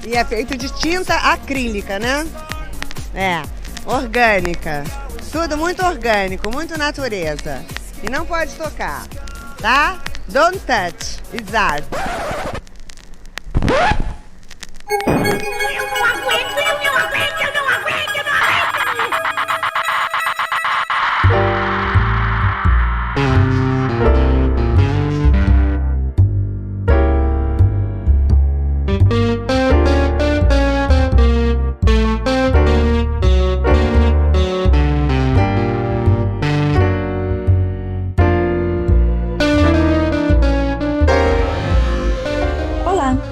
E é feito de tinta acrílica, né? É, orgânica. Tudo muito orgânico, muito natureza. E não pode tocar, tá? Don't touch, it's art. Eu não aguento, eu não aguento, eu não aguento, eu não aguento!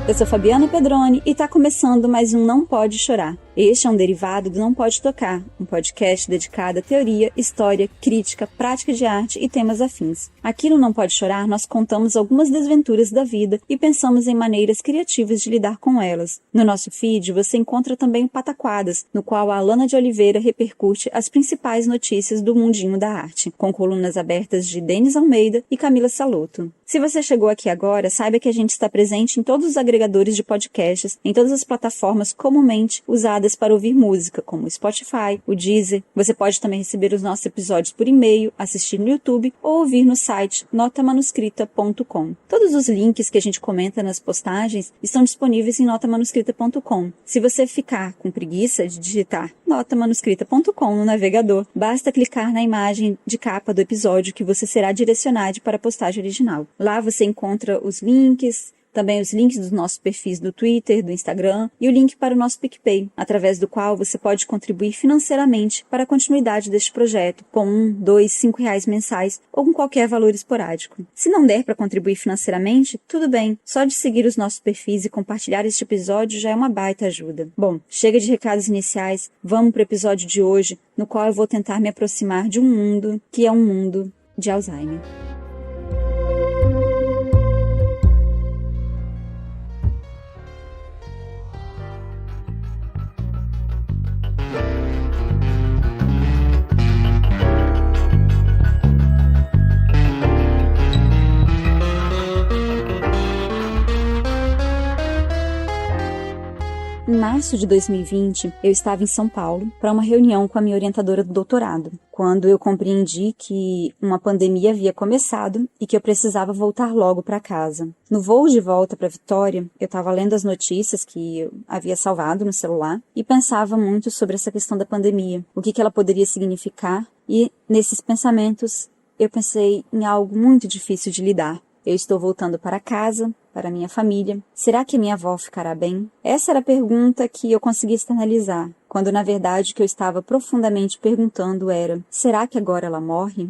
Eu sou Fabiana Pedroni e está começando mais um Não Pode Chorar. Este é um derivado do Não Pode Tocar, um podcast dedicado à teoria, história, crítica, prática de arte e temas afins. Aqui no Não Pode Chorar nós contamos algumas desventuras da vida e pensamos em maneiras criativas de lidar com elas. No nosso feed você encontra também o Pataquadas, no qual a Alana de Oliveira repercute as principais notícias do mundinho da arte, com colunas abertas de Denis Almeida e Camila Salotto. Se você chegou aqui agora, saiba que a gente está presente em todos os agregadores de podcasts, em todas as plataformas comumente usadas para ouvir música, como o Spotify, o Deezer. Você pode também receber os nossos episódios por e-mail, assistir no YouTube ou ouvir no site notamanuscrita.com. Todos os links que a gente comenta nas postagens estão disponíveis em notamanuscrita.com. Se você ficar com preguiça de digitar notamanuscrita.com no navegador, basta clicar na imagem de capa do episódio que você será direcionado para a postagem original. Lá você encontra os links, também os links dos nossos perfis do Twitter, do Instagram e o link para o nosso PicPay, através do qual você pode contribuir financeiramente para a continuidade deste projeto, com R$1, R$2, R$5 mensais ou com qualquer valor esporádico. Se não der para contribuir financeiramente, tudo bem, só de seguir os nossos perfis e compartilhar este episódio já é uma baita ajuda. Bom, chega de recados iniciais, vamos para o episódio de hoje, no qual eu vou tentar me aproximar de um mundo que é um mundo de Alzheimer. Em março de 2020, eu estava em São Paulo para uma reunião com a minha orientadora do doutorado, quando eu compreendi que uma pandemia havia começado e que eu precisava voltar logo para casa. No voo de volta para Vitória, eu estava lendo as notícias que eu havia salvado no celular e pensava muito sobre essa questão da pandemia, o que ela poderia significar, e nesses pensamentos eu pensei em algo muito difícil de lidar. Eu estou voltando para casa, para minha família. Será que minha avó ficará bem? Essa era a pergunta que eu consegui externalizar, quando na verdade o que eu estava profundamente perguntando era: será que agora ela morre?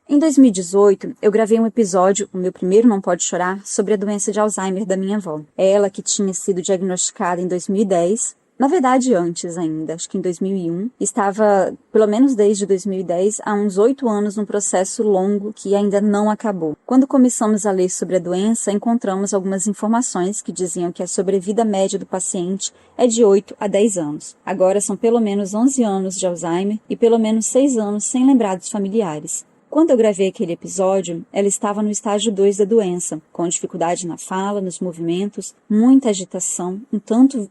Em 2018, eu gravei um episódio, o meu primeiro Não Pode Chorar, sobre a doença de Alzheimer da minha avó. Ela que tinha sido diagnosticada em 2010, na verdade antes ainda, acho que em 2001, estava, pelo menos desde 2010, há uns 8 anos num processo longo que ainda não acabou. Quando começamos a ler sobre a doença, encontramos algumas informações que diziam que a sobrevida média do paciente é de 8 a 10 anos. Agora são pelo menos 11 anos de Alzheimer e pelo menos 6 anos sem lembrar dos familiares. Quando eu gravei aquele episódio, ela estava no estágio 2 da doença, com dificuldade na fala, nos movimentos, muita agitação,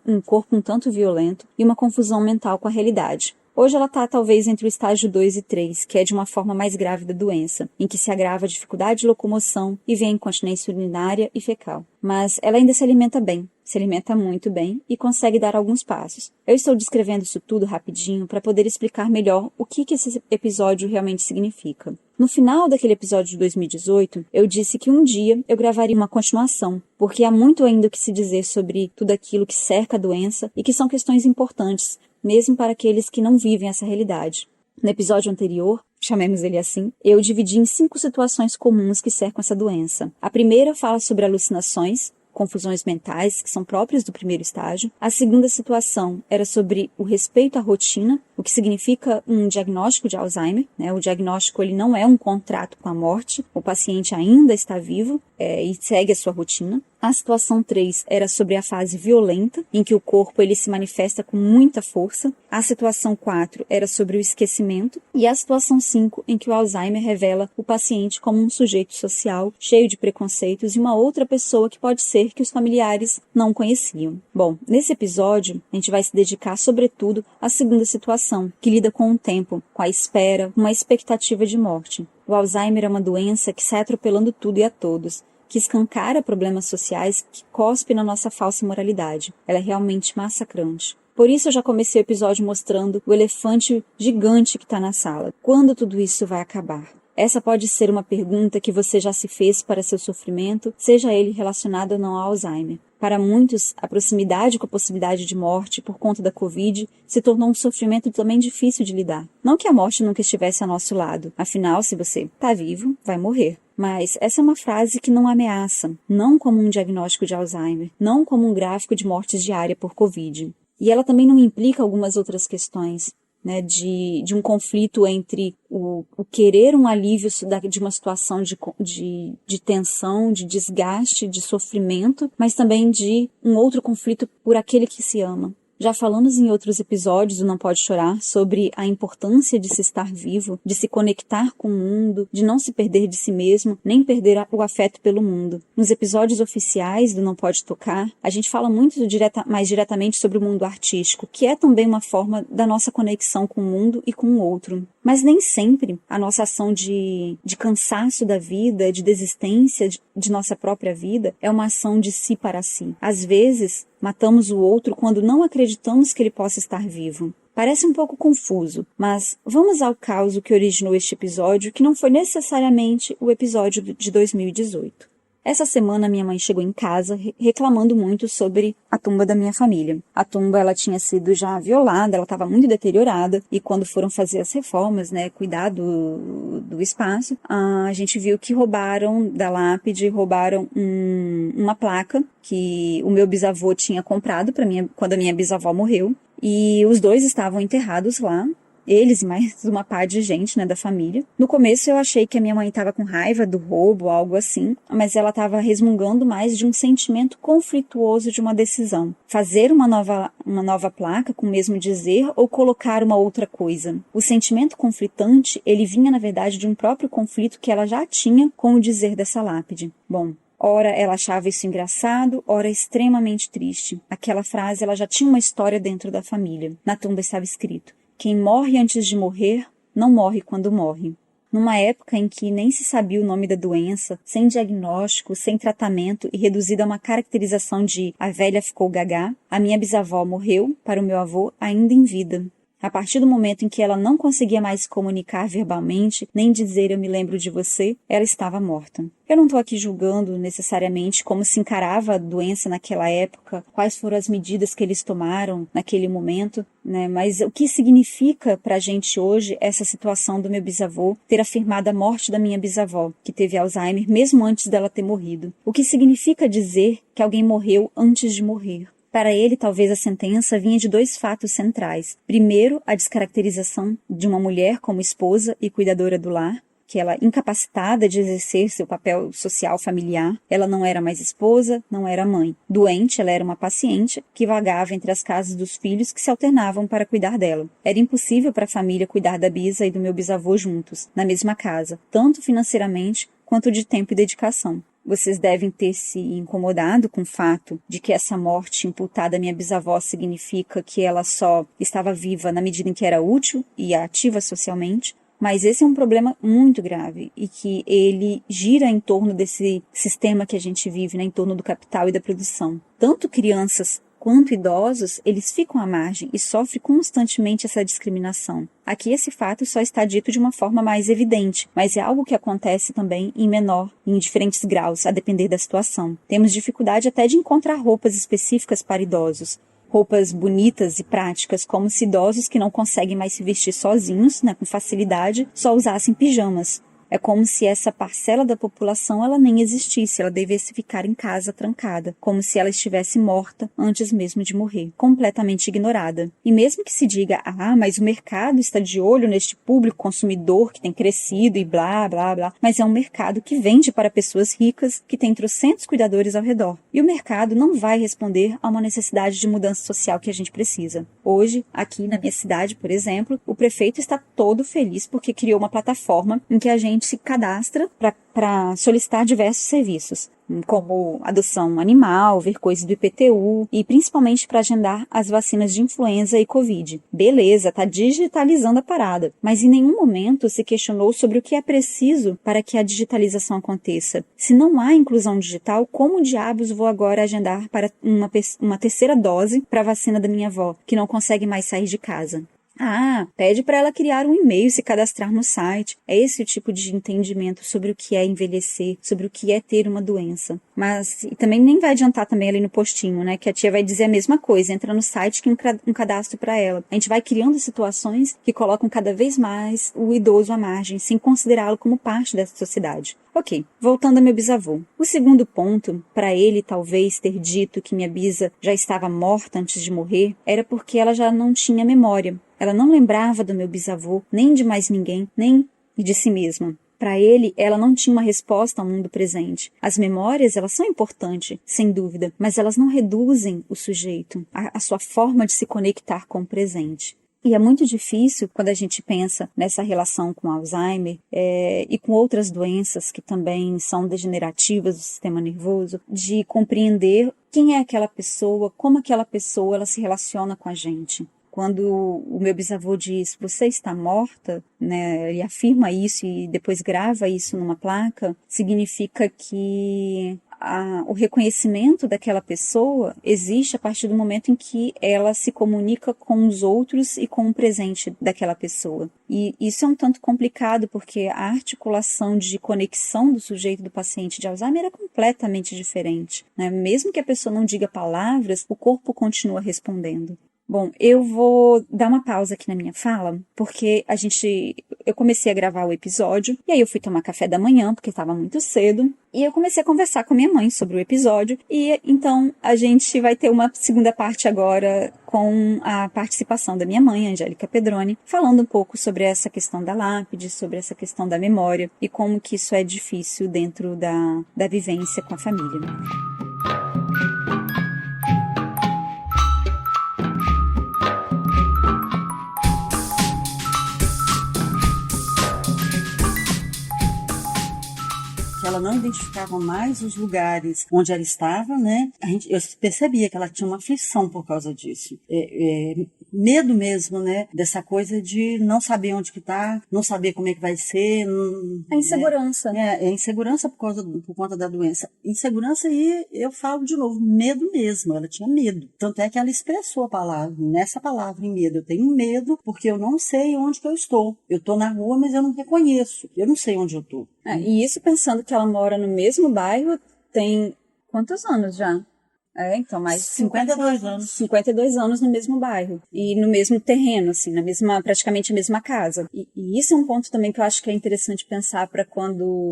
um corpo um tanto violento e uma confusão mental com a realidade. Hoje ela está talvez entre o estágio 2 e 3, que é de uma forma mais grave da doença, em que se agrava a dificuldade de locomoção e vem incontinência urinária e fecal. Mas ela ainda se alimenta bem, se alimenta muito bem e consegue dar alguns passos. Eu estou descrevendo isso tudo rapidinho para poder explicar melhor o que esse episódio realmente significa. No final daquele episódio de 2018, eu disse que um dia eu gravaria uma continuação, porque há muito ainda o que se dizer sobre tudo aquilo que cerca a doença e que são questões importantes, mesmo para aqueles que não vivem essa realidade. No episódio anterior, chamemos ele assim, eu dividi em 5 situações comuns que cercam essa doença. A primeira fala sobre alucinações, confusões mentais que são próprias do primeiro estágio. A segunda situação era sobre o respeito à rotina, o que significa um diagnóstico de Alzheimer, né? O diagnóstico ele não é um contrato com a morte, o paciente ainda está vivo e segue a sua rotina. A situação 3 era sobre a fase violenta, em que o corpo ele se manifesta com muita força. A situação 4 era sobre o esquecimento. E a situação 5, em que o Alzheimer revela o paciente como um sujeito social, cheio de preconceitos e uma outra pessoa que pode ser que os familiares não conheciam. Bom, nesse episódio, a gente vai se dedicar sobretudo à segunda situação, que lida com o tempo, com a espera, com uma expectativa de morte. O Alzheimer é uma doença que sai atropelando tudo e a todos, que escancara problemas sociais, que cospe na nossa falsa moralidade. Ela é realmente massacrante. Por isso eu já comecei o episódio mostrando o elefante gigante que está na sala. Quando tudo isso vai acabar? Essa pode ser uma pergunta que você já se fez para seu sofrimento, seja ele relacionado ou não ao Alzheimer. Para muitos, a proximidade com a possibilidade de morte por conta da Covid se tornou um sofrimento também difícil de lidar. Não que a morte nunca estivesse ao nosso lado. Afinal, se você está vivo, vai morrer. Mas essa é uma frase que não ameaça, não como um diagnóstico de Alzheimer, não como um gráfico de mortes diária por Covid. E ela também não implica algumas outras questões, né, de um conflito entre o querer um alívio de uma situação de tensão, de desgaste, de sofrimento, mas também de um outro conflito por aquele que se ama. Já falamos em outros episódios do Não Pode Chorar sobre a importância de se estar vivo, de se conectar com o mundo, de não se perder de si mesmo, nem perder o afeto pelo mundo. Nos episódios oficiais do Não Pode Tocar, a gente fala muito mais diretamente sobre o mundo artístico, que é também uma forma da nossa conexão com o mundo e com o outro. Mas nem sempre a nossa ação de cansaço da vida, de desistência de nossa própria vida, é uma ação de si para si. Às vezes, matamos o outro quando não acreditamos que ele possa estar vivo. Parece um pouco confuso, mas vamos ao caso que originou este episódio, que não foi necessariamente o episódio de 2018. Essa semana minha mãe chegou em casa reclamando muito sobre a tumba da minha família. A tumba ela tinha sido já violada, ela estava muito deteriorada e quando foram fazer as reformas, né, cuidar do espaço, a gente viu que roubaram da lápide, roubaram uma placa que o meu bisavô tinha comprado para mim quando a minha bisavó morreu e os dois estavam enterrados lá. Eles e mais uma par de gente, né, da família. No começo eu achei que a minha mãe estava com raiva do roubo, algo assim, mas ela estava resmungando mais de um sentimento conflituoso de uma decisão. Fazer uma nova placa com o mesmo dizer ou colocar uma outra coisa. O sentimento conflitante, ele vinha na verdade de um próprio conflito que ela já tinha com o dizer dessa lápide. Bom, ora ela achava isso engraçado, ora extremamente triste. Aquela frase ela já tinha uma história dentro da família. Na tumba estava escrito: quem morre antes de morrer, não morre quando morre. Numa época em que nem se sabia o nome da doença, sem diagnóstico, sem tratamento e reduzida a uma caracterização de a velha ficou gagá, a minha bisavó morreu para o meu avô ainda em vida. A partir do momento em que ela não conseguia mais se comunicar verbalmente, nem dizer eu me lembro de você, ela estava morta. Eu não estou aqui julgando necessariamente como se encarava a doença naquela época, quais foram as medidas que eles tomaram naquele momento, né? Mas o que significa para a gente hoje essa situação do meu bisavô ter afirmado a morte da minha bisavó, que teve Alzheimer mesmo antes dela ter morrido? O que significa dizer que alguém morreu antes de morrer? Para ele, talvez a sentença vinha de dois fatos centrais. Primeiro, a descaracterização de uma mulher como esposa e cuidadora do lar, que ela, incapacitada de exercer seu papel social familiar, ela não era mais esposa, não era mãe. Doente, ela era uma paciente que vagava entre as casas dos filhos que se alternavam para cuidar dela. Era impossível para a família cuidar da bisa e do meu bisavô juntos, na mesma casa, tanto financeiramente quanto de tempo e dedicação. Vocês devem ter se incomodado com o fato de que essa morte imputada à minha bisavó significa que ela só estava viva na medida em que era útil e ativa socialmente, mas esse é um problema muito grave e que ele gira em torno desse sistema que a gente vive, né, em torno do capital e da produção. Tanto crianças quanto idosos, eles ficam à margem e sofrem constantemente essa discriminação. Aqui esse fato só está dito de uma forma mais evidente, mas é algo que acontece também em menor, em diferentes graus, a depender da situação. Temos dificuldade até de encontrar roupas específicas para idosos, roupas bonitas e práticas, como se idosos que não conseguem mais se vestir sozinhos, né, com facilidade, só usassem pijamas. É como se essa parcela da população ela nem existisse, ela devesse ficar em casa trancada, como se ela estivesse morta antes mesmo de morrer, completamente ignorada. E mesmo que se diga, mas o mercado está de olho neste público consumidor que tem crescido e blá, blá, blá, mas é um mercado que vende para pessoas ricas que tem trocentos cuidadores ao redor. E o mercado não vai responder a uma necessidade de mudança social que a gente precisa. Hoje, aqui na minha cidade, por exemplo, o prefeito está todo feliz porque criou uma plataforma em que a gente se cadastra para solicitar diversos serviços, como adoção animal, ver coisas do IPTU e principalmente para agendar as vacinas de influenza e Covid. Beleza, tá digitalizando a parada, mas em nenhum momento se questionou sobre o que é preciso para que a digitalização aconteça. Se não há inclusão digital, como diabos vou agora agendar para uma terceira dose para a vacina da minha avó, que não consegue mais sair de casa? Pede para ela criar um e-mail e se cadastrar no site. É esse o tipo de entendimento sobre o que é envelhecer, sobre o que é ter uma doença. Mas e também nem vai adiantar também ali no postinho, né? Que a tia vai dizer a mesma coisa, entra no site que um cadastro para ela. A gente vai criando situações que colocam cada vez mais o idoso à margem, sem considerá-lo como parte dessa sociedade. Ok, voltando a meu bisavô. O segundo ponto, para ele talvez ter dito que minha bisa já estava morta antes de morrer, era porque ela já não tinha memória. Ela não lembrava do meu bisavô, nem de mais ninguém, nem de si mesma. Para ele, ela não tinha uma resposta ao mundo presente. As memórias, elas são importantes, sem dúvida, mas elas não reduzem o sujeito, a sua forma de se conectar com o presente. E é muito difícil, quando a gente pensa nessa relação com Alzheimer e com outras doenças que também são degenerativas do sistema nervoso, de compreender quem é aquela pessoa, como aquela pessoa ela se relaciona com a gente. Quando o meu bisavô diz, você está morta, né, ele afirma isso e depois grava isso numa placa, significa que o reconhecimento daquela pessoa existe a partir do momento em que ela se comunica com os outros e com o presente daquela pessoa. E isso é um tanto complicado porque a articulação de conexão do sujeito do paciente de Alzheimer é completamente diferente, né? Mesmo que a pessoa não diga palavras, o corpo continua respondendo. Bom, eu vou dar uma pausa aqui na minha fala, porque eu comecei a gravar o episódio, e aí eu fui tomar café da manhã, porque estava muito cedo, e eu comecei a conversar com a minha mãe sobre o episódio, e então a gente vai ter uma segunda parte agora com a participação da minha mãe, Angélica Pedroni, falando um pouco sobre essa questão da lápide, sobre essa questão da memória, e como que isso é difícil dentro da vivência com a família. Ela não identificava mais os lugares onde ela estava, né? Eu percebia que ela tinha uma aflição por causa disso. Medo mesmo, né? Dessa coisa de não saber onde que tá, não saber como é que vai ser. A insegurança. É insegurança por conta da doença. Insegurança e eu falo de novo, medo mesmo. Ela tinha medo. Tanto é que ela expressou a palavra, nessa palavra em medo. Eu tenho medo porque eu não sei onde que eu estou. Eu estou na rua, mas eu não reconheço. Eu não sei onde eu estou. E isso pensando que ela mora no mesmo bairro, tem quantos anos já? Então, mais 52 anos. 52 anos no mesmo bairro. E no mesmo terreno, assim, praticamente a mesma casa. E isso é um ponto também que eu acho que é interessante pensar para quando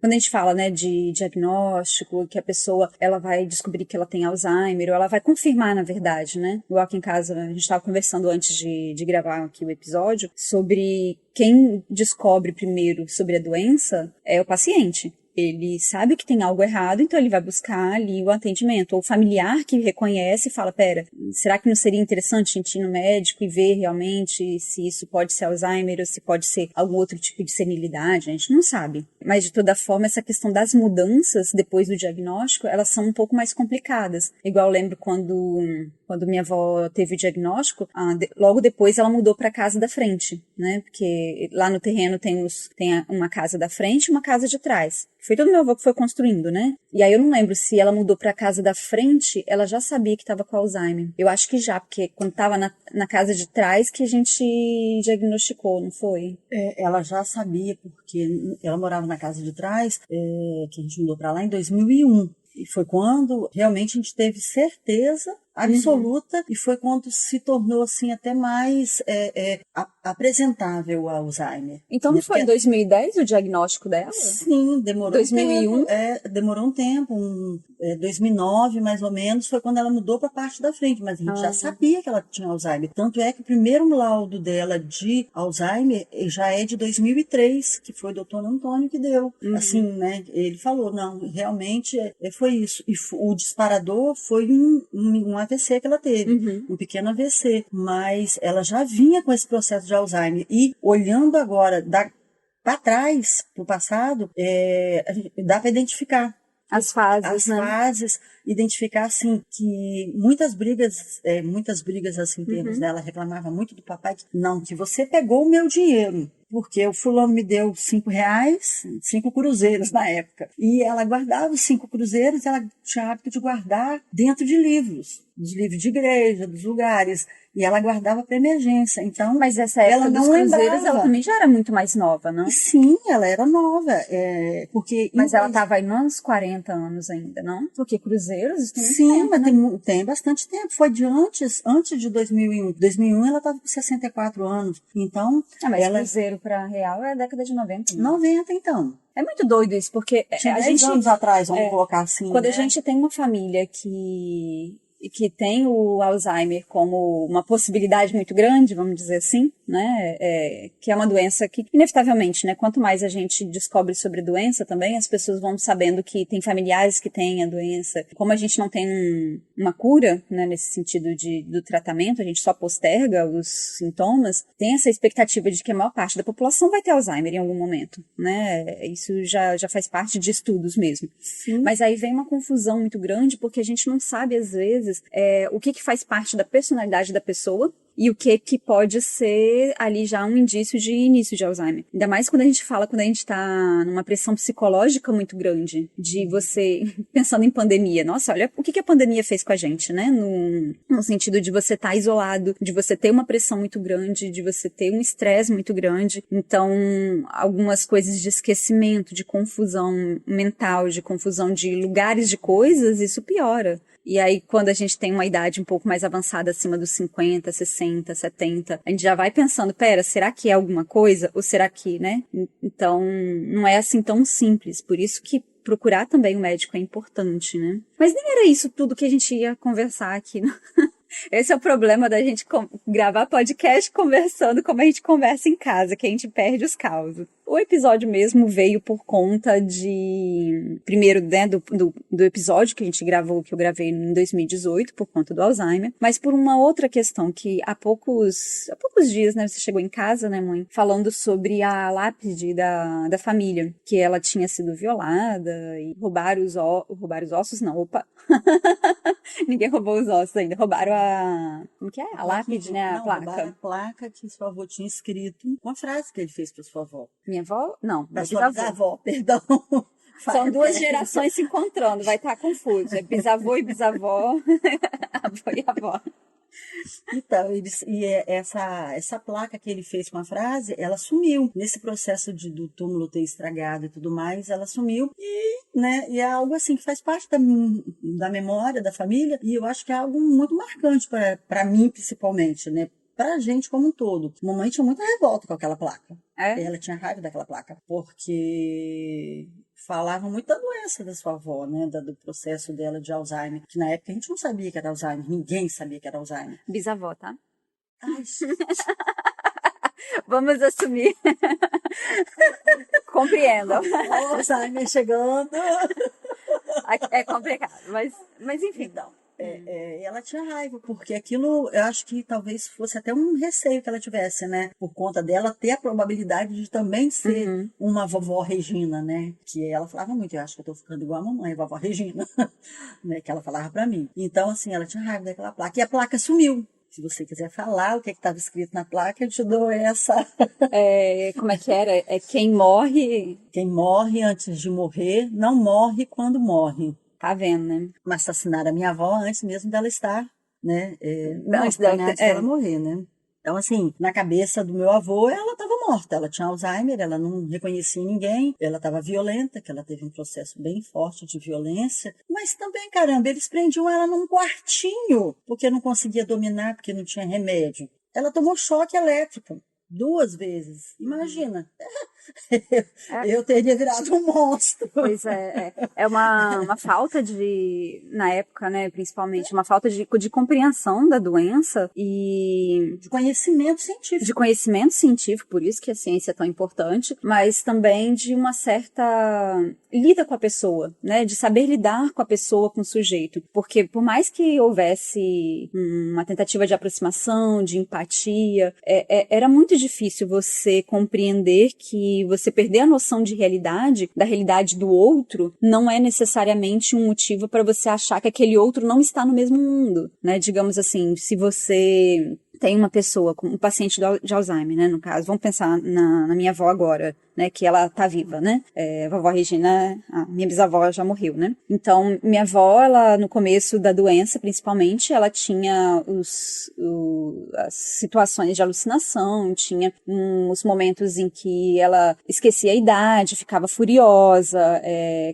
a gente fala, né, de diagnóstico, que a pessoa, ela vai descobrir que ela tem Alzheimer, ou ela vai confirmar, na verdade, né? Igual aqui em casa, a gente estava conversando antes de gravar aqui o episódio, sobre quem descobre primeiro sobre a doença é o paciente. Ele sabe que tem algo errado, então ele vai buscar ali o atendimento. Ou o familiar que reconhece e fala, pera, será que não seria interessante a gente ir no médico e ver realmente se isso pode ser Alzheimer ou se pode ser algum outro tipo de senilidade? A gente não sabe. Mas, de toda forma, essa questão das mudanças depois do diagnóstico, elas são um pouco mais complicadas. Igual eu lembro quando minha avó teve o diagnóstico, logo depois ela mudou para a casa da frente, né? Porque lá no terreno tem uma casa da frente e uma casa de trás. Foi todo meu avô que foi construindo, né? E aí eu não lembro se ela mudou pra casa da frente, ela já sabia que tava com Alzheimer. Eu acho que já, porque quando tava na casa de trás que a gente diagnosticou, não foi? Ela já sabia, porque ela morava na casa de trás, que a gente mudou pra lá em 2001. E foi quando realmente a gente teve certeza absoluta, e foi quando se tornou assim até mais apresentável o Alzheimer. Então não foi em 2010 o diagnóstico dela? Sim, demorou 2001? um tempo. Demorou um tempo, 2009 mais ou menos, foi quando ela mudou para a parte da frente, mas a gente já sabia que ela tinha Alzheimer. Tanto é que o primeiro laudo dela de Alzheimer já é de 2003, que foi o Dr. Antônio que deu. Assim, né? Ele falou, não, realmente foi isso. E o disparador foi um AVC que ela teve, um pequeno AVC. Mas ela já vinha com esse processo de Alzheimer. E olhando agora para trás, para o passado, dá para identificar. As fases, né? Identificar, assim, que muitas brigas assim, em termos dela, reclamava muito do papai, que você pegou o meu dinheiro, porque o fulano me deu R$5, 5 cruzeiros na época, e ela guardava os 5 cruzeiros, ela tinha hábito de guardar dentro de livros, dos livros de igreja, dos lugares, e ela guardava para emergência. Então, mas essa época dos cruzeiros, ela também já era muito mais nova, não? Sim, ela era nova, porque... Mas ela estava aí nos 40 anos ainda, não? Porque cruzeiros tem muito Sim, tempo, mas né? tem bastante tempo. Foi de antes de 2001. 2001 ela estava com 64 anos. Então, mas cruzeiro para real é a década de 90. Né? 90, então. É muito doido isso, porque tinha 10 anos atrás, vamos colocar assim. Quando a gente tem uma família que tem o Alzheimer como uma possibilidade muito grande, vamos dizer assim, né, que é uma doença que, inevitavelmente, né, quanto mais a gente descobre sobre a doença também, as pessoas vão sabendo que tem familiares que têm a doença. Como a gente não tem uma cura, né, nesse sentido do tratamento, a gente só posterga os sintomas, tem essa expectativa de que a maior parte da população vai ter Alzheimer em algum momento, né, isso já faz parte de estudos mesmo. Sim. Mas aí vem uma confusão muito grande, porque a gente não sabe, às vezes, o que faz parte da personalidade da pessoa e o que pode ser ali já um indício de início de Alzheimer. Ainda mais quando a gente está numa pressão psicológica muito grande, de você, pensando em pandemia, nossa, olha o que a pandemia fez com a gente, né? No sentido de você estar isolado, de você ter uma pressão muito grande, de você ter um estresse muito grande. Então, algumas coisas de esquecimento, de confusão mental, de confusão de lugares de coisas, isso piora. E aí, quando a gente tem uma idade um pouco mais avançada, acima dos 50, 60, 70, a gente já vai pensando, pera, será que é alguma coisa? Ou será que, né? Então, não é assim tão simples. Por isso que procurar também um médico é importante, né? Mas nem era isso tudo que a gente ia conversar aqui, né? Esse é o problema da gente gravar podcast conversando como a gente conversa em casa, que a gente perde os causos. O episódio mesmo veio por conta primeiro, né, do episódio que a gente gravou, que eu gravei em 2018, por conta do Alzheimer, mas por uma outra questão que há poucos dias, né, você chegou em casa, né, mãe, falando sobre a lápide da família, que ela tinha sido violada e roubaram os ossos, não, opa, ninguém roubou os ossos ainda, roubaram como que é? A lápide, né, a placa. Roubaram a placa que sua avó tinha escrito uma frase que ele fez para sua avó. Minha avó? Não, da sua bisavó, perdão. São duas gerações se encontrando, vai estar confuso. É bisavô e bisavó, avó e avó. Então, essa placa que ele fez com a frase, ela sumiu. Nesse processo do túmulo ter estragado e tudo mais, ela sumiu. E é algo assim que faz parte da memória da família. E eu acho que é algo muito marcante para mim, principalmente, né? Pra gente como um todo. Mamãe tinha muita revolta com aquela placa. Ela tinha raiva daquela placa. Porque falavam muito da doença da sua avó, né? Do processo dela de Alzheimer. Que na época a gente não sabia que era Alzheimer. Ninguém sabia que era Alzheimer. Bisavó, tá? Ai, vamos assumir. Compreendo. Alzheimer chegando. É complicado, mas enfim. Então, ela tinha raiva, porque aquilo, eu acho que talvez fosse até um receio que ela tivesse, né? Por conta dela ter a probabilidade de também ser uma vovó Regina, né? Que ela falava muito, eu acho que eu tô ficando igual a mamãe, a vovó Regina, né? Que ela falava pra mim. Então, assim, ela tinha raiva daquela placa. E a placa sumiu. Se você quiser falar o que estava escrito na placa, eu te dou essa. Como é que era? Quem morre... Quem morre antes de morrer, não morre quando morre. Tá vendo, né? Mas assassinaram a minha avó antes mesmo dela estar, né? Antes dela morrer, né? Então, assim, na cabeça do meu avô, ela estava morta. Ela tinha Alzheimer, ela não reconhecia ninguém, ela estava violenta, que ela teve um processo bem forte de violência. Mas também, caramba, eles prendiam ela num quartinho, porque não conseguia dominar, porque não tinha remédio. Ela tomou choque elétrico 2 vezes. Imagina. Eu teria virado um monstro. Pois é uma falta de, na época, né, principalmente, uma falta de compreensão da doença e de conhecimento científico. De conhecimento científico, por isso que a ciência é tão importante, mas também de uma certa lida com a pessoa, né, de saber lidar com a pessoa, com o sujeito, porque por mais que houvesse uma tentativa de aproximação, de empatia, era muito difícil você compreender que você perder a noção de realidade, da realidade do outro, não é necessariamente um motivo para você achar que aquele outro não está no mesmo mundo, né? Digamos assim, se você tem uma pessoa, um paciente de Alzheimer, né, no caso, vamos pensar na minha avó agora, né, que ela tá viva, né, a vovó Regina, a minha bisavó já morreu, né, então minha avó, ela no começo da doença, principalmente, ela tinha as situações de alucinação, tinha uns momentos em que ela esquecia a idade, ficava furiosa,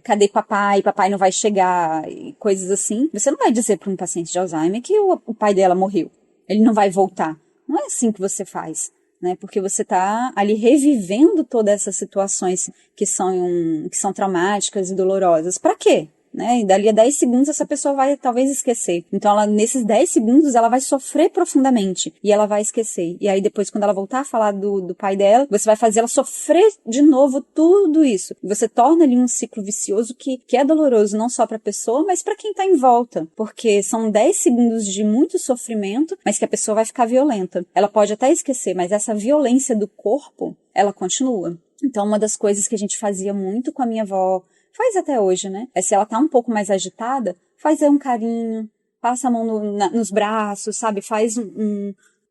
cadê papai, papai não vai chegar, e coisas assim. Você não vai dizer para um paciente de Alzheimer que o pai dela morreu. Ele não vai voltar. Não é assim que você faz, né? Porque você está ali revivendo todas essas situações que são traumáticas e dolorosas. Para quê? Né? E dali a 10 segundos essa pessoa vai talvez esquecer. Então nesses 10 segundos ela vai sofrer profundamente e ela vai esquecer. E aí depois quando ela voltar a falar do pai dela, você vai fazer ela sofrer de novo tudo isso. E você torna ali um ciclo vicioso que é doloroso não só para a pessoa, mas para quem está em volta. Porque são 10 segundos de muito sofrimento, mas que a pessoa vai ficar violenta. Ela pode até esquecer, mas essa violência do corpo, ela continua. Então uma das coisas que a gente fazia muito com a minha avó, faz até hoje, né? Se ela tá um pouco mais agitada, faz um carinho, passa a mão nos braços, sabe? Faz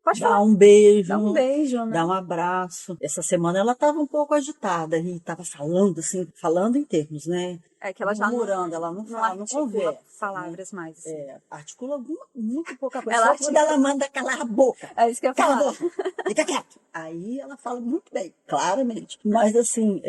pode falar. Dá um beijo. Dá um beijo, né? Dá um abraço. Essa semana ela tava um pouco agitada e tava falando, assim, falando em termos, né? É que ela já murmurando, ela não fala, não conversa. Palavras mais. Assim. Articula muito pouca coisa. Ela só quando ela manda calar a boca. É isso que eu ia falar. Cala a boca, fica quieto. Aí ela fala muito bem, claramente. Mas assim,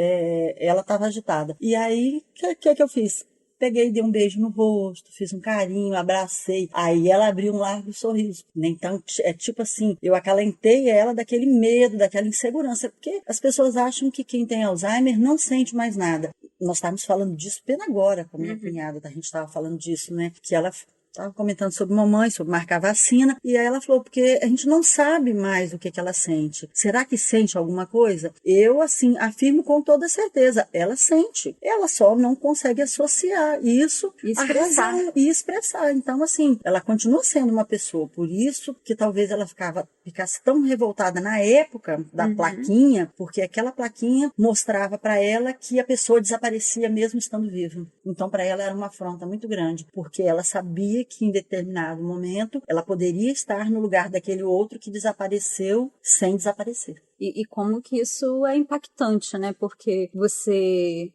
ela estava agitada. E aí, o que eu fiz? Peguei, dei um beijo no rosto, fiz um carinho, abracei. Aí ela abriu um largo sorriso. Então, é tipo assim, eu acalentei ela daquele medo, daquela insegurança. Porque as pessoas acham que quem tem Alzheimer não sente mais nada. Nós estávamos falando disso pena agora com a minha cunhada, a gente estava falando disso, né? Que ela estava comentando sobre mamãe, sobre marcar vacina, e aí ela falou, porque a gente não sabe mais o que ela sente. Será que sente alguma coisa? Eu, assim, afirmo com toda certeza, ela sente. Ela só não consegue associar isso à razão e expressar. Então, assim, ela continua sendo uma pessoa, por isso que talvez ela ficasse tão revoltada na época da plaquinha, porque aquela plaquinha mostrava para ela que a pessoa desaparecia mesmo estando viva. Então, para ela era uma afronta muito grande, porque ela sabia que em determinado momento ela poderia estar no lugar daquele outro que desapareceu sem desaparecer. E como que isso é impactante, né? Porque você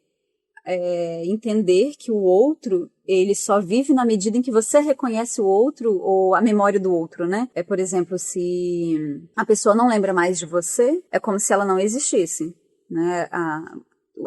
entender que o outro, ele só vive na medida em que você reconhece o outro ou a memória do outro, né? Por exemplo, se a pessoa não lembra mais de você, é como se ela não existisse, né?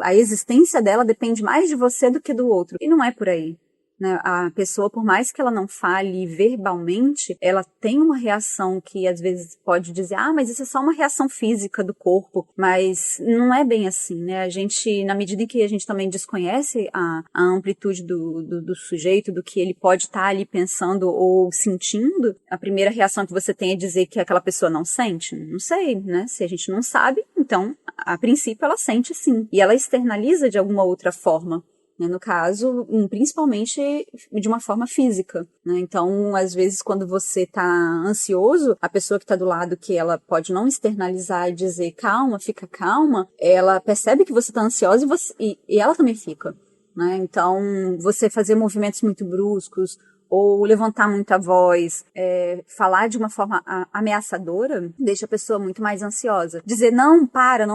A existência dela depende mais de você do que do outro. E não é por aí. Né? A pessoa, por mais que ela não fale verbalmente, ela tem uma reação que às vezes pode dizer, mas isso é só uma reação física do corpo, mas não é bem assim, né? A gente, na medida em que a gente também desconhece a amplitude do sujeito, do que ele pode estar ali pensando ou sentindo, a primeira reação que você tem é dizer que aquela pessoa não sente. Não sei, né? Se a gente não sabe, então, a princípio ela sente sim, e ela externaliza de alguma outra forma. No caso, principalmente de uma forma física, né? Então, às vezes, quando você está ansioso, a pessoa que está do lado, que ela pode não externalizar e dizer calma, fica calma, ela percebe que você está ansiosa e ela também fica, né? Então, você fazer movimentos muito bruscos, ou levantar muito a voz, falar de uma forma ameaçadora, deixa a pessoa muito mais ansiosa. Dizer, não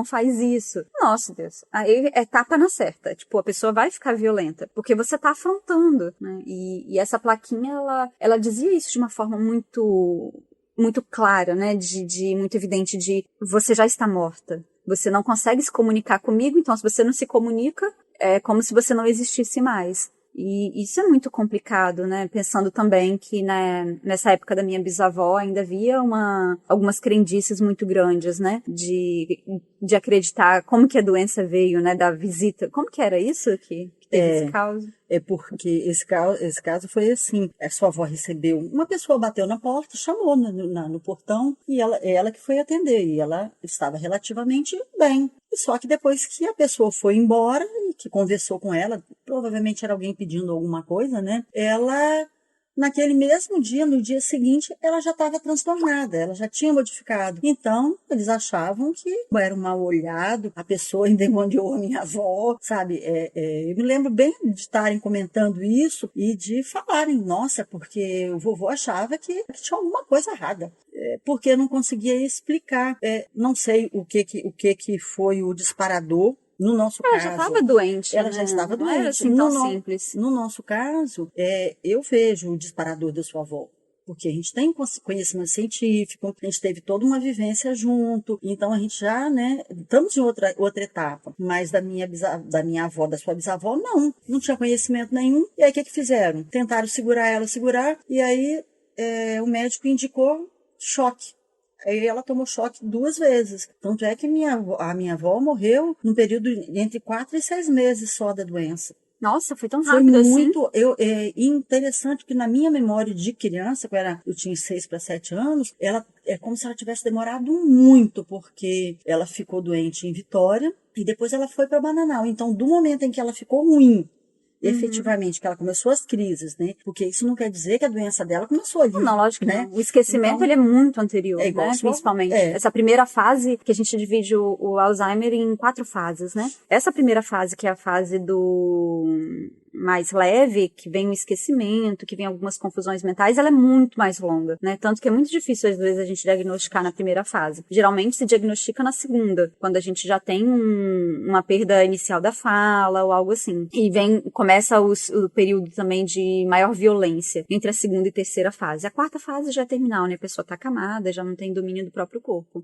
faz isso. Nossa, Deus, aí é tapa na certa. Tipo, a pessoa vai ficar violenta, porque você tá afrontando, né? E essa plaquinha, ela dizia isso de uma forma muito clara, né? De muito evidente, de você já está morta. Você não consegue se comunicar comigo, então se você não se comunica, é como se você não existisse mais. E isso é muito complicado, né? Pensando também que, né, nessa época da minha bisavó ainda havia algumas crendices muito grandes, né? De acreditar como que a doença veio, né? Da visita. Como que era isso que teve esse caso? É porque esse caso foi assim, a sua avó recebeu, uma pessoa bateu na porta, chamou no portão, e ela que foi atender, e ela estava relativamente bem. Só que depois que a pessoa foi embora, e que conversou com ela, provavelmente era alguém pedindo alguma coisa, né? Ela, naquele mesmo dia, no dia seguinte, ela já estava transtornada, ela já tinha modificado. Então, eles achavam que era um mal olhado, a pessoa endemoniou a minha avó, sabe? Eu me lembro bem de estarem comentando isso e de falarem, nossa, porque o vovô achava que tinha alguma coisa errada. Porque eu não conseguia explicar. Não sei o que foi o disparador. No nosso caso, ela já estava doente. Ela já estava doente. Não era assim tão simples. No nosso caso, eu vejo o disparador da sua avó. Porque a gente tem conhecimento científico, a gente teve toda uma vivência junto, então a gente já, né, estamos em outra etapa. Mas da minha avó, da sua bisavó, não tinha conhecimento nenhum. E aí o que fizeram? Tentaram segurar, e aí o médico indicou choque. Aí ela tomou choque 2 vezes. Tanto é que a minha avó morreu num período entre 4 e 6 meses só da doença. Nossa, foi tão rápido assim? Foi muito interessante que na minha memória de criança, eu tinha 6 para 7 anos, ela é como se ela tivesse demorado muito, porque ela ficou doente em Vitória e depois ela foi para Bananal. Então, do momento em que ela ficou ruim, efetivamente, que ela começou as crises, né? Porque isso não quer dizer que a doença dela começou ali. Não, lógico que né? não. O esquecimento, então, ele é muito anterior, né? igual Principalmente. É. Essa primeira fase, que a gente divide o Alzheimer em 4 fases, né? Essa primeira fase, que é a fase do mais leve, que vem o esquecimento, que vem algumas confusões mentais, ela é muito mais longa, né? Tanto que é muito difícil, às vezes, a gente diagnosticar na primeira fase. Geralmente se diagnostica na segunda, quando a gente já tem uma perda inicial da fala ou algo assim. E começa o período também de maior violência entre a segunda e terceira fase. A 4ª fase já é terminal, né? A pessoa tá acamada, já não tem domínio do próprio corpo.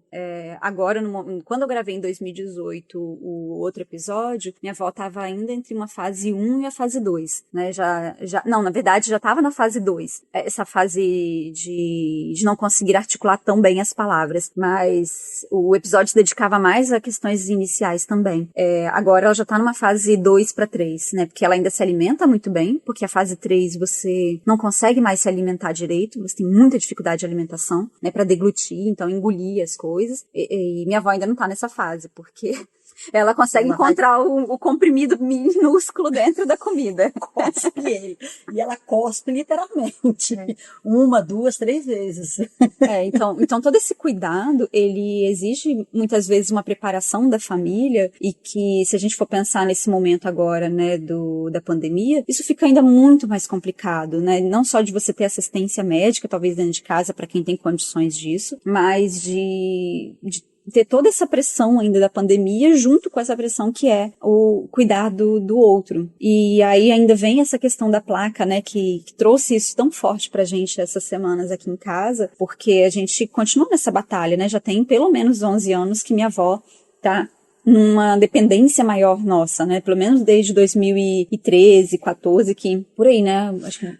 Agora, quando eu gravei em 2018 o outro episódio, minha avó tava ainda entre uma fase 1 e a fase 2, né? Não, na verdade, já estava na fase 2. Essa fase de não conseguir articular tão bem as palavras. Mas o episódio se dedicava mais a questões iniciais também. Agora ela já está numa fase 2 para 3, né? Porque ela ainda se alimenta muito bem, porque a fase 3 você não consegue mais se alimentar direito, você tem muita dificuldade de alimentação, né? Para deglutir, então engolir as coisas. E minha avó ainda não está nessa fase, porque ela consegue encontrar o comprimido minúsculo dentro da comida. Cospe ele. E ela cospe literalmente. 1, 2, 3 vezes. Então todo esse cuidado, ele exige muitas vezes uma preparação da família, e que, se a gente for pensar nesse momento agora, né, da pandemia, isso fica ainda muito mais complicado, né? Não só de você ter assistência médica, talvez dentro de casa, para quem tem condições disso, mas de ter toda essa pressão ainda da pandemia, junto com essa pressão que é o cuidado do outro. E aí ainda vem essa questão da placa, né, que trouxe isso tão forte pra gente essas semanas aqui em casa, porque a gente continua nessa batalha, né, já tem pelo menos 11 anos que minha avó tá numa dependência maior nossa, né, pelo menos desde 2013, 14, que por aí, né, acho que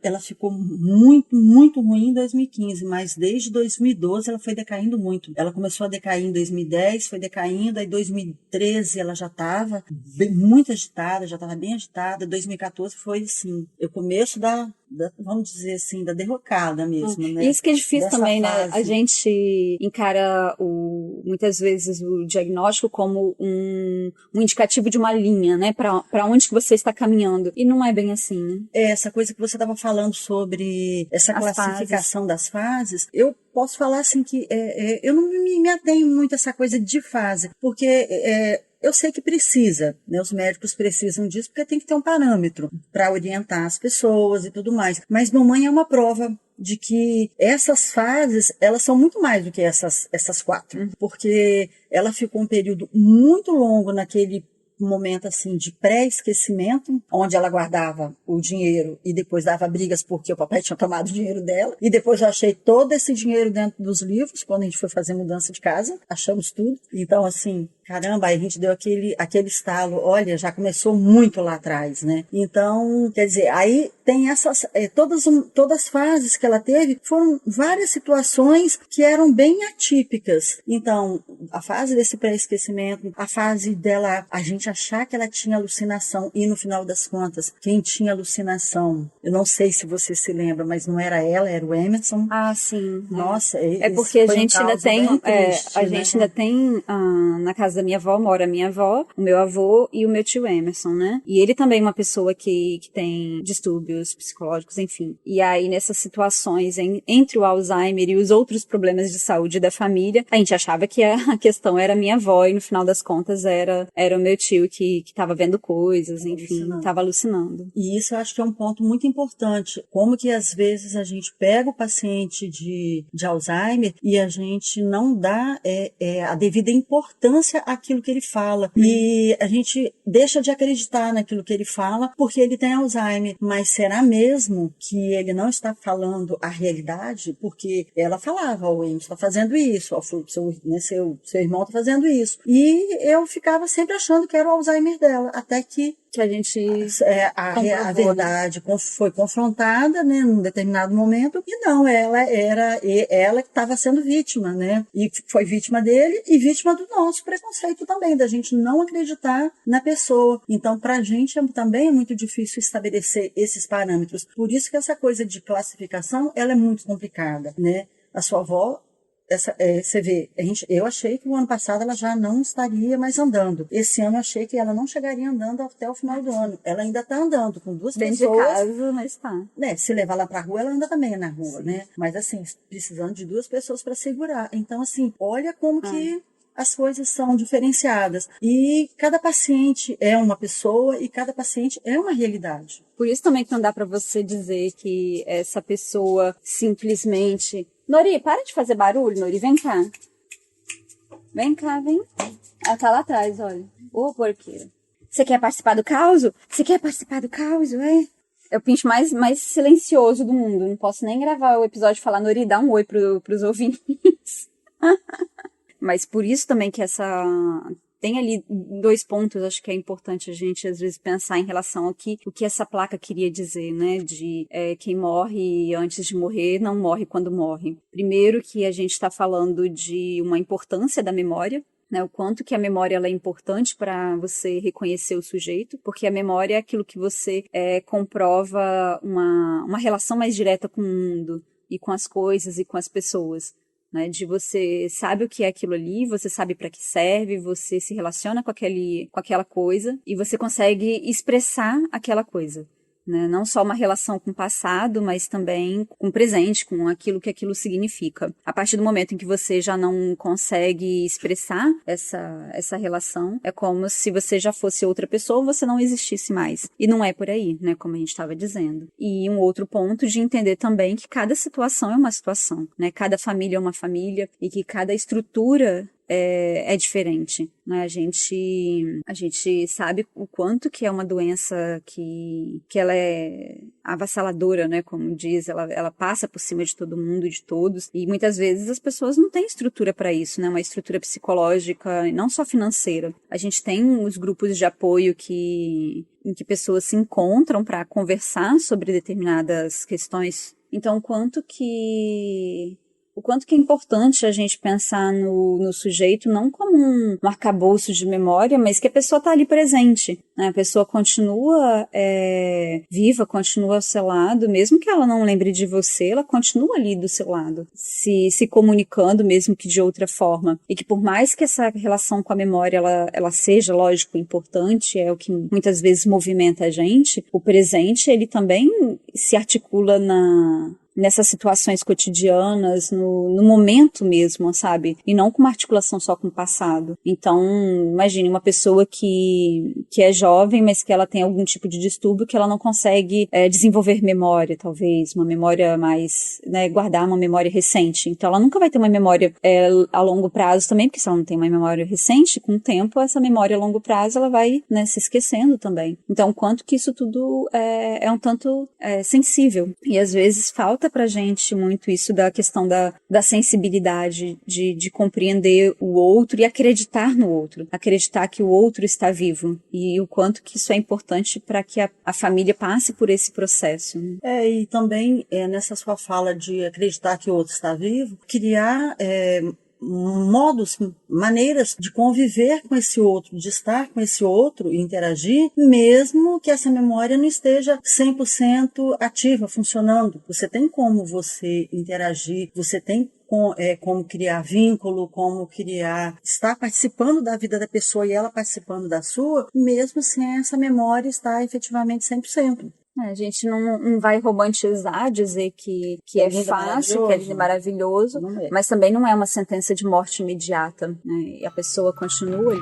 ela ficou muito, muito ruim em 2015, mas desde 2012 ela foi decaindo muito. Ela começou a decair em 2010, foi decaindo, aí em 2013 ela já estava muito agitada, já estava bem agitada. 2014 foi, assim, o começo vamos dizer assim, da derrocada mesmo, né? Isso que é difícil dessa também, fase. né? A gente encara muitas vezes o diagnóstico como um indicativo de uma linha, né? Para onde que você está caminhando. E não é bem assim, né? Essa coisa que você estava falando sobre essa classificação das fases, eu posso falar assim que eu não me atenho muito a essa coisa de fase, porque eu sei que precisa, né? Os médicos precisam disso, porque tem que ter um parâmetro para orientar as pessoas e tudo mais. Mas mamãe é uma prova de que essas fases, elas são muito mais do que essas 4, porque ela ficou um período muito longo naquele um momento assim de pré-esquecimento, onde ela guardava o dinheiro e depois dava brigas porque o papai tinha tomado o dinheiro dela. E depois eu achei todo esse dinheiro dentro dos livros, quando a gente foi fazer mudança de casa, achamos tudo. Então, assim, caramba, aí a gente deu aquele estalo, olha, já começou muito lá atrás, né? Então, quer dizer, aí tem essas, todas as fases que ela teve, foram várias situações que eram bem atípicas. Então, a fase desse pré-esquecimento, a fase dela, a gente achar que ela tinha alucinação, e no final das contas, quem tinha alucinação, eu não sei se você se lembra, mas não era ela, era o Emerson. Ah, sim. Nossa, é porque a gente ainda tem, triste, a gente ainda tem, na casa da minha avó, mora a minha avó, o meu avô e o meu tio Emerson, né? E ele também é uma pessoa que tem distúrbios psicológicos, enfim. E aí, nessas situações, entre o Alzheimer e os outros problemas de saúde da família, a gente achava que a questão era a minha avó e no final das contas era o meu tio que tava vendo coisas, enfim, tava alucinando. E isso eu acho que é um ponto muito importante. Como que às vezes a gente pega o paciente de Alzheimer e a gente não dá a devida importância àquilo que ele fala. E a gente deixa de acreditar naquilo que ele fala porque ele tem Alzheimer. Mas será mesmo que ele não está falando a realidade? Porque ela falava, o Emerson está fazendo isso, seu irmão está fazendo isso. E eu ficava sempre achando que era o Alzheimer dela, até que a gente a verdade foi confrontada, né, num determinado momento, e não, ela que estava sendo vítima, né, e foi vítima dele e vítima do nosso preconceito também, da gente não acreditar na pessoa. Então, pra gente também é muito difícil estabelecer esses parâmetros. Por isso que essa coisa de classificação, ela é muito complicada, né. A sua avó, você vê, eu achei que o ano passado ela já não estaria mais andando. Esse ano eu achei que ela não chegaria andando até o final do ano. Ela ainda está andando com duas pessoas. Dentro de casa, mas tá. Né, se levar lá para a rua, ela anda também na rua, né? Mas assim, precisando de duas pessoas para segurar. Então, assim, olha como que as coisas são diferenciadas. E cada paciente é uma pessoa e cada paciente é uma realidade. Por isso também que não dá para você dizer que essa pessoa simplesmente... Nori, para de fazer barulho, Nori, vem cá. Vem cá, vem. Ela tá lá atrás, olha. Ô, porqueira. Você quer participar do caos? Você quer participar do caos, é? É o pinche mais silencioso do mundo. Não posso nem gravar o episódio e falar, Nori, dá um oi pros ouvintes. Mas por isso também que tem ali 2 pontos, acho que é importante a gente, às vezes, pensar em relação ao o que essa placa queria dizer, né? De quem morre antes de morrer não morre quando morre. Primeiro que a gente está falando de uma importância da memória, né, o quanto que a memória ela é importante para você reconhecer o sujeito, porque a memória é aquilo que você comprova uma relação mais direta com o mundo e com as coisas e com as pessoas. Né, de você sabe o que é aquilo ali, você sabe para que serve, você se relaciona com aquela coisa e você consegue expressar aquela coisa. Né? Não só uma relação com o passado, mas também com o presente, com aquilo que aquilo significa. A partir do momento em que você já não consegue expressar essa relação, é como se você já fosse outra pessoa ou você não existisse mais. E não é por aí, né, como a gente estava dizendo. E um outro ponto de entender também que cada situação é uma situação, né? Cada família é uma família e que cada estrutura é diferente, né? A gente sabe o quanto que é uma doença que ela é avassaladora, né? Como diz, ela passa por cima de todo mundo e de todos, e muitas vezes as pessoas não têm estrutura para isso, né? Uma estrutura psicológica e não só financeira. A gente tem os grupos de apoio em que pessoas se encontram para conversar sobre determinadas questões. Então, o quanto que é importante a gente pensar no sujeito não como um arcabouço de memória, mas que a pessoa está ali presente, né? A pessoa continua viva, continua ao seu lado, mesmo que ela não lembre de você, ela continua ali do seu lado, se comunicando, mesmo que de outra forma. E que por mais que essa relação com a memória ela seja, lógico, importante, é o que muitas vezes movimenta a gente, o presente ele também se articula na nessas situações cotidianas, no momento mesmo, sabe? E não com uma articulação só com o passado. Então, imagine uma pessoa que é jovem, mas que ela tem algum tipo de distúrbio que ela não consegue desenvolver memória, talvez, uma memória mais, né, guardar uma memória recente. Então, ela nunca vai ter uma memória a longo prazo também, porque se ela não tem uma memória recente, com o tempo, essa memória a longo prazo, ela vai, né, se esquecendo também. Então, quanto que isso tudo é um tanto sensível. E às vezes falta pra gente muito isso da questão da sensibilidade, de compreender o outro e acreditar no outro. Acreditar que o outro está vivo. E o quanto que isso é importante para que a família passe por esse processo. E também, nessa sua fala de acreditar que o outro está vivo, criar modos, maneiras de conviver com esse outro, de estar com esse outro e interagir, mesmo que essa memória não esteja 100% ativa, funcionando. Você tem como você interagir, você tem como criar vínculo, como estar participando da vida da pessoa e ela participando da sua, mesmo sem essa memória estar efetivamente 100%. A gente não vai romantizar, dizer que é fácil, que é lindo e maravilhoso, mas também não é uma sentença de morte imediata, né? E a pessoa continua ali.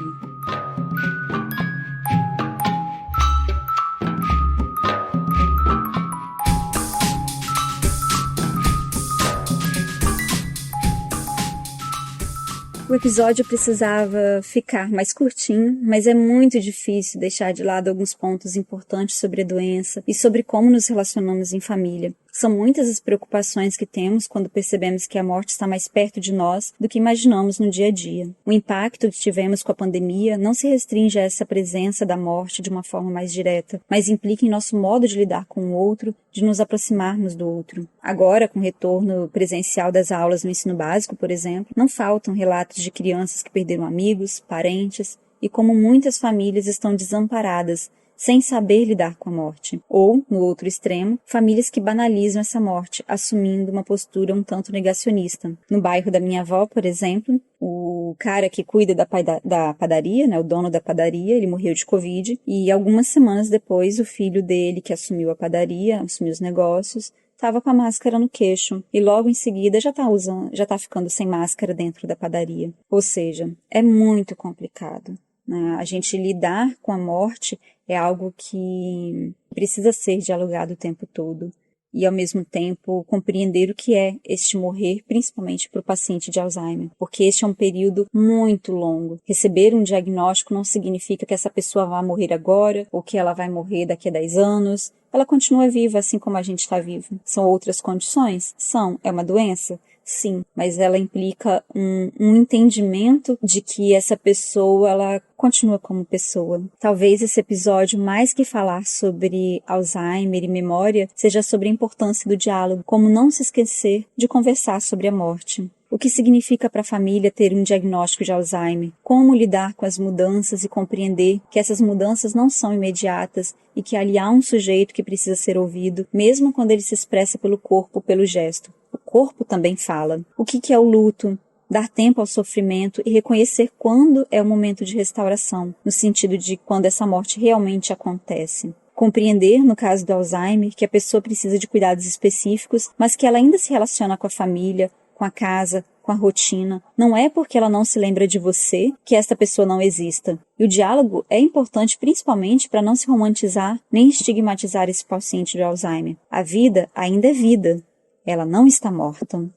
O episódio precisava ficar mais curtinho, mas é muito difícil deixar de lado alguns pontos importantes sobre a doença e sobre como nos relacionamos em família. São muitas as preocupações que temos quando percebemos que a morte está mais perto de nós do que imaginamos no dia a dia. O impacto que tivemos com a pandemia não se restringe a essa presença da morte de uma forma mais direta, mas implica em nosso modo de lidar com o outro, de nos aproximarmos do outro. Agora, com o retorno presencial das aulas no ensino básico, por exemplo, não faltam relatos de crianças que perderam amigos, parentes, e como muitas famílias estão desamparadas, sem saber lidar com a morte. Ou, no outro extremo, famílias que banalizam essa morte, assumindo uma postura um tanto negacionista. No bairro da minha avó, por exemplo, o cara que cuida da padaria, né, o dono da padaria, ele morreu de Covid, e algumas semanas depois o filho dele, que assumiu a padaria, assumiu os negócios, estava com a máscara no queixo e logo em seguida já tá ficando sem máscara dentro da padaria. Ou seja, é muito complicado, né? A gente lidar com a morte é algo que precisa ser dialogado o tempo todo e, ao mesmo tempo, compreender o que é este morrer, principalmente para o paciente de Alzheimer, porque este é um período muito longo. Receber um diagnóstico não significa que essa pessoa vai morrer agora ou que ela vai morrer daqui a 10 anos. Ela continua viva, assim como a gente está vivo. São outras condições? São. É uma doença? Sim, mas ela implica um entendimento de que essa pessoa, ela continua como pessoa. Talvez esse episódio, mais que falar sobre Alzheimer e memória, seja sobre a importância do diálogo, como não se esquecer de conversar sobre a morte. O que significa para a família ter um diagnóstico de Alzheimer? Como lidar com as mudanças e compreender que essas mudanças não são imediatas e que ali há um sujeito que precisa ser ouvido, mesmo quando ele se expressa pelo corpo, pelo gesto. O corpo também fala. O que é o luto? Dar tempo ao sofrimento e reconhecer quando é o momento de restauração, no sentido de quando essa morte realmente acontece. Compreender, no caso do Alzheimer, que a pessoa precisa de cuidados específicos, mas que ela ainda se relaciona com a família, com a casa, com a rotina. Não é porque ela não se lembra de você que esta pessoa não exista. E o diálogo é importante principalmente para não se romantizar nem estigmatizar esse paciente de Alzheimer. A vida ainda é vida. Ela não está morta.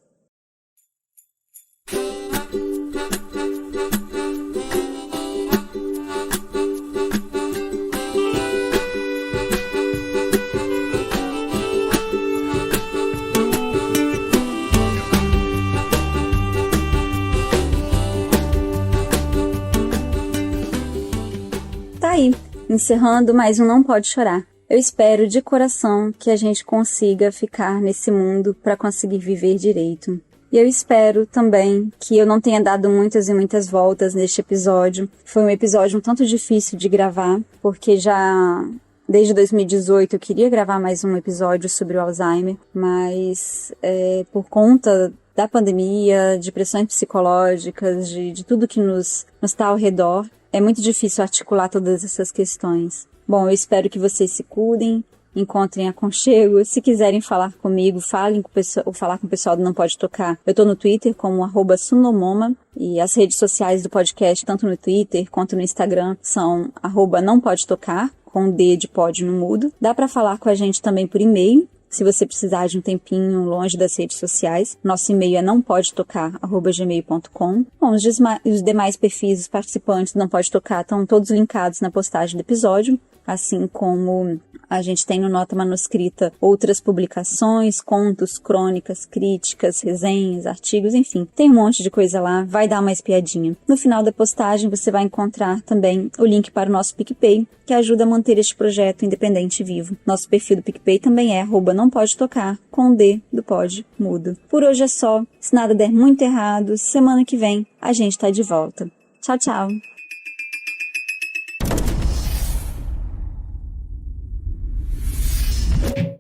Tá aí, encerrando mais um Não Pode Chorar. Eu espero de coração que a gente consiga ficar nesse mundo para conseguir viver direito. E eu espero também que eu não tenha dado muitas e muitas voltas neste episódio. Foi um episódio um tanto difícil de gravar, porque já desde 2018 eu queria gravar mais um episódio sobre o Alzheimer, mas por conta da pandemia, de pressões psicológicas, de tudo que nos está ao redor, é muito difícil articular todas essas questões. Bom, eu espero que vocês se cuidem, encontrem aconchego. Se quiserem falar comigo, falem com o pessoal, ou falar com o pessoal do Não Pode Tocar. Eu tô no Twitter como @sunomoma e as redes sociais do podcast, tanto no Twitter quanto no Instagram, são @nãopodetocar, com D de pod no mudo. Dá pra falar com a gente também por e-mail, se você precisar de um tempinho longe das redes sociais. Nosso e-mail é nãopodetocar@gmail.com. Bom, os demais perfis dos participantes do Não Pode Tocar estão todos linkados na postagem do episódio, assim como a gente tem no Nota Manuscrita outras publicações, contos, crônicas, críticas, resenhas, artigos, enfim. Tem um monte de coisa lá, vai dar uma espiadinha. No final da postagem você vai encontrar também o link para o nosso PicPay, que ajuda a manter este projeto independente e vivo. Nosso perfil do PicPay também é @nãopodetocar, com D do pod mudo. Por hoje é só. Se nada der muito errado, semana que vem a gente tá de volta. Tchau, tchau!